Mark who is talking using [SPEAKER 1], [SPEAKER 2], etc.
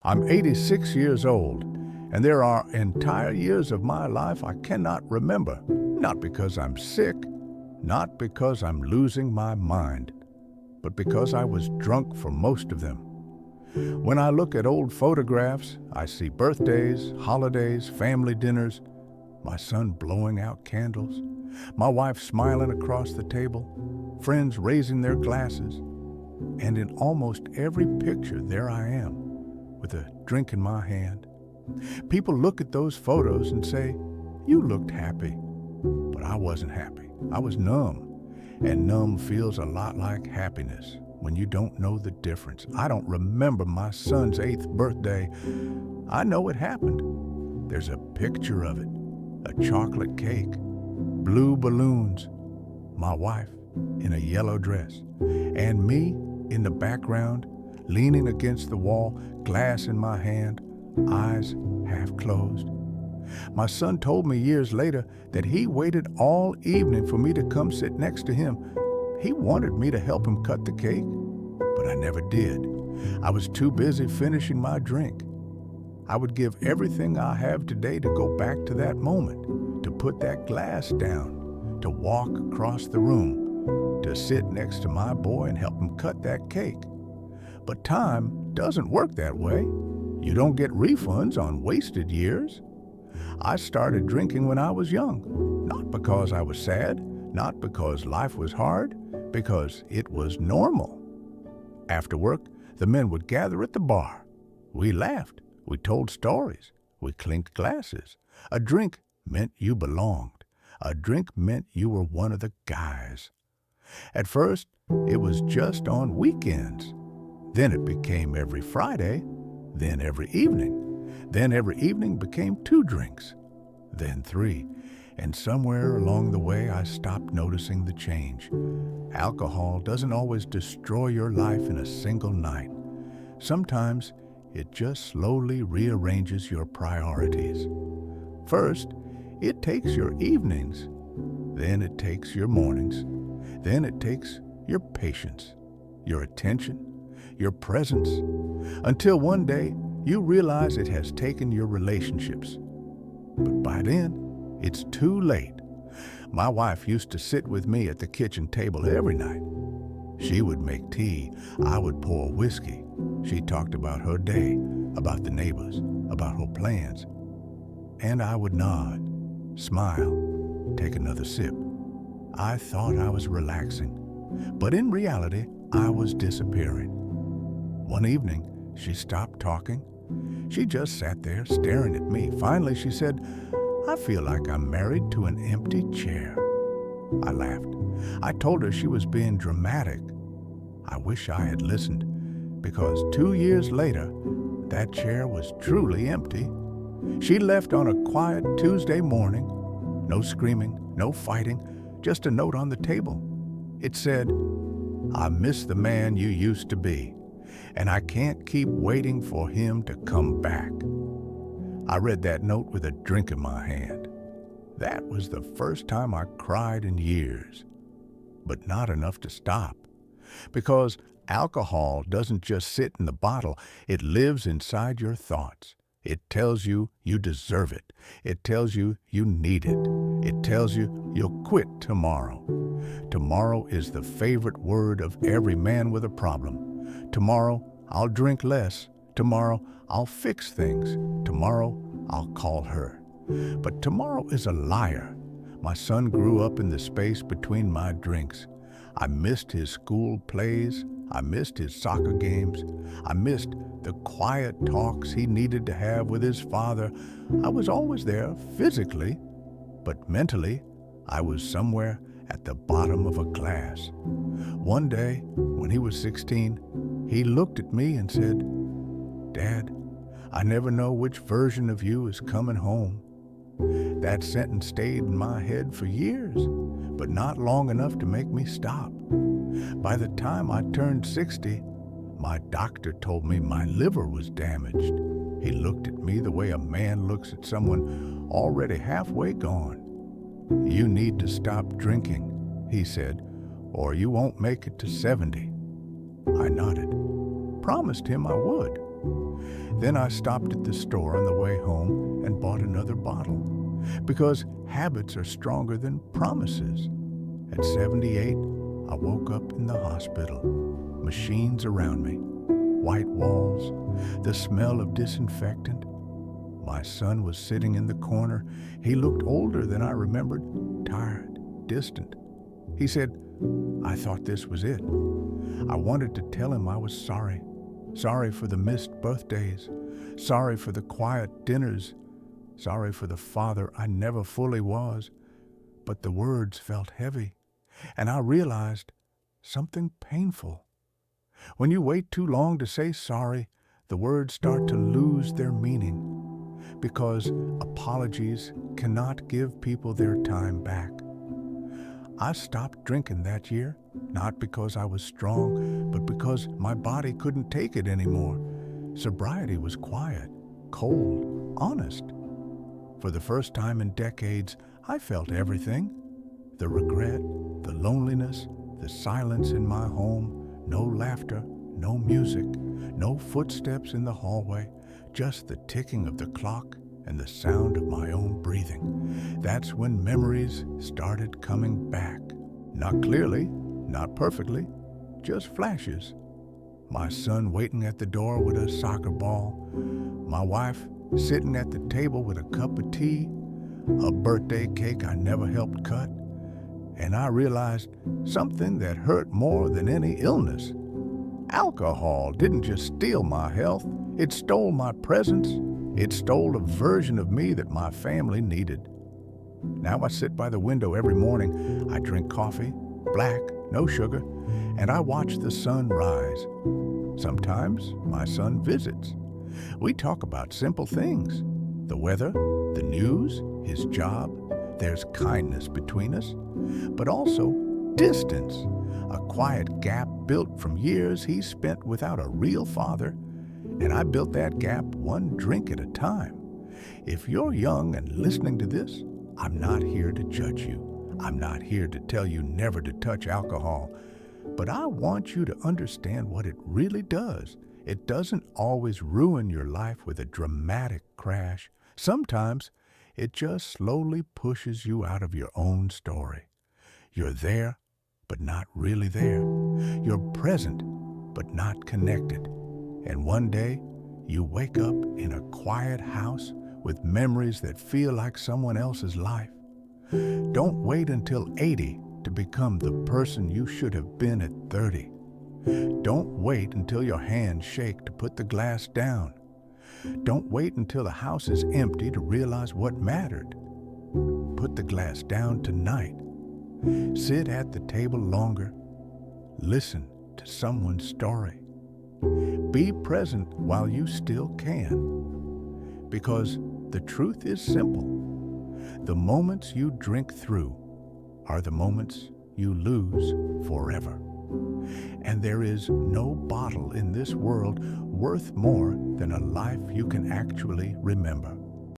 [SPEAKER 1] I'm 86 years old, and there are entire years of my life I cannot remember, not because I'm sick, not because I'm losing my mind, but because I was drunk for most of them. When I look at old photographs, I see birthdays, holidays, family dinners, my son blowing out candles, my wife smiling across the table, friends raising their glasses, and in almost every picture there I am, with a drink in my hand. People look at those photos and say, "You looked happy." But I wasn't happy. I was numb. And numb feels a lot like happiness when you don't know the difference. I don't remember my son's 8th birthday. I know it happened. There's a picture of it, a chocolate cake, blue balloons, my wife in a yellow dress, and me in the background, leaning against the wall, glass in my hand, eyes half closed. My son told me years later that he waited all evening for me to come sit next to him. He wanted me to help him cut the cake, but I never did. I was too busy finishing my drink. I would give everything I have today to go back to that moment, to put that glass down, to walk across the room, to sit next to my boy and help him cut that cake. But time doesn't work that way. You don't get refunds on wasted years. I started drinking when I was young, not because I was sad, not because life was hard, because it was normal. After work, the men would gather at the bar. We laughed, we told stories, we clinked glasses. A drink meant you belonged. A drink meant you were one of the guys. At first, it was just on weekends. Then it became every Friday, then every evening. Then every evening became 2 drinks, then 3, and somewhere along the way I stopped noticing the change. Alcohol doesn't always destroy your life in a single night. Sometimes it just slowly rearranges your priorities. First, it takes your evenings, then it takes your mornings, then it takes your patience, your attention, your presence, until one day you realize it has taken your relationships. But by then, it's too late. My wife used to sit with me at the kitchen table every night. She would make tea, I would pour whiskey. She talked about her day, about the neighbors, about her plans. And I would nod, smile, take another sip. I thought I was relaxing, but in reality, I was disappearing. One evening, she stopped talking. She just sat there staring at me. Finally, she said, "I feel like I'm married to an empty chair." I laughed. I told her she was being dramatic. I wish I had listened, because 2 years later, that chair was truly empty. She left on a quiet Tuesday morning. No screaming, no fighting, just a note on the table. It said, "I miss the man you used to be, and I can't keep waiting for him to come back." I read that note with a drink in my hand. That was the first time I cried in years, but not enough to stop. Because alcohol doesn't just sit in the bottle, it lives inside your thoughts. It tells you you deserve it. It tells you you need it. It tells you you'll quit tomorrow. Tomorrow is the favorite word of every man with a problem. Tomorrow, I'll drink less. Tomorrow, I'll fix things. Tomorrow, I'll call her. But tomorrow is a liar. My son grew up in the space between my drinks. I missed his school plays. I missed his soccer games. I missed the quiet talks he needed to have with his father. I was always there physically, but mentally, I was somewhere at the bottom of a glass. One day, when he was 16, he looked at me and said, "Dad, I never know which version of you is coming home." That sentence stayed in my head for years, but not long enough to make me stop. By the time I turned 60, my doctor told me my liver was damaged. He looked at me the way a man looks at someone already halfway gone. "You need to stop drinking," he said, "or you won't make it to 70. I nodded, promised him I would. Then I stopped at the store on the way home and bought another bottle, because habits are stronger than promises. At 78, I woke up in the hospital. Machines around me, white walls, the smell of disinfectant. My son was sitting in the corner. He looked older than I remembered, tired, distant. He said, "I thought this was it." I wanted to tell him I was sorry. Sorry for the missed birthdays. Sorry for the quiet dinners. Sorry for the father I never fully was. But the words felt heavy, and I realized something painful. When you wait too long to say sorry, the words start to lose their meaning, because apologies cannot give people their time back. I stopped drinking that year, not because I was strong, but because my body couldn't take it anymore. Sobriety was quiet, cold, honest. For the first time in decades, I felt everything. The regret, the loneliness, the silence in my home, no laughter, no music, no footsteps in the hallway, just the ticking of the clock and the sound of my own breathing. That's when memories started coming back. Not clearly, not perfectly, just flashes. My son waiting at the door with a soccer ball, my wife sitting at the table with a cup of tea, a birthday cake I never helped cut, and I realized something that hurt more than any illness. Alcohol didn't just steal my health, it stole my presence. It stole a version of me that my family needed. Now I sit by the window every morning. I drink coffee, black, no sugar, and I watch the sun rise. Sometimes my son visits. We talk about simple things: the weather, the news, his job. There's kindness between us, but also distance, a quiet gap built from years he spent without a real father. And I built that gap one drink at a time. If you're young and listening to this, I'm not here to judge you. I'm not here to tell you never to touch alcohol. But I want you to understand what it really does. It doesn't always ruin your life with a dramatic crash. Sometimes it just slowly pushes you out of your own story. You're there, but not really there. You're present, but not connected. And one day, you wake up in a quiet house with memories that feel like someone else's life. Don't wait until 80 to become the person you should have been at 30. Don't wait until your hands shake to put the glass down. Don't wait until the house is empty to realize what mattered. Put the glass down tonight. Sit at the table longer. Listen to someone's story. Be present while you still can. Because the truth is simple. The moments you drink through are the moments you lose forever. And there is no bottle in this world worth more than a life you can actually remember.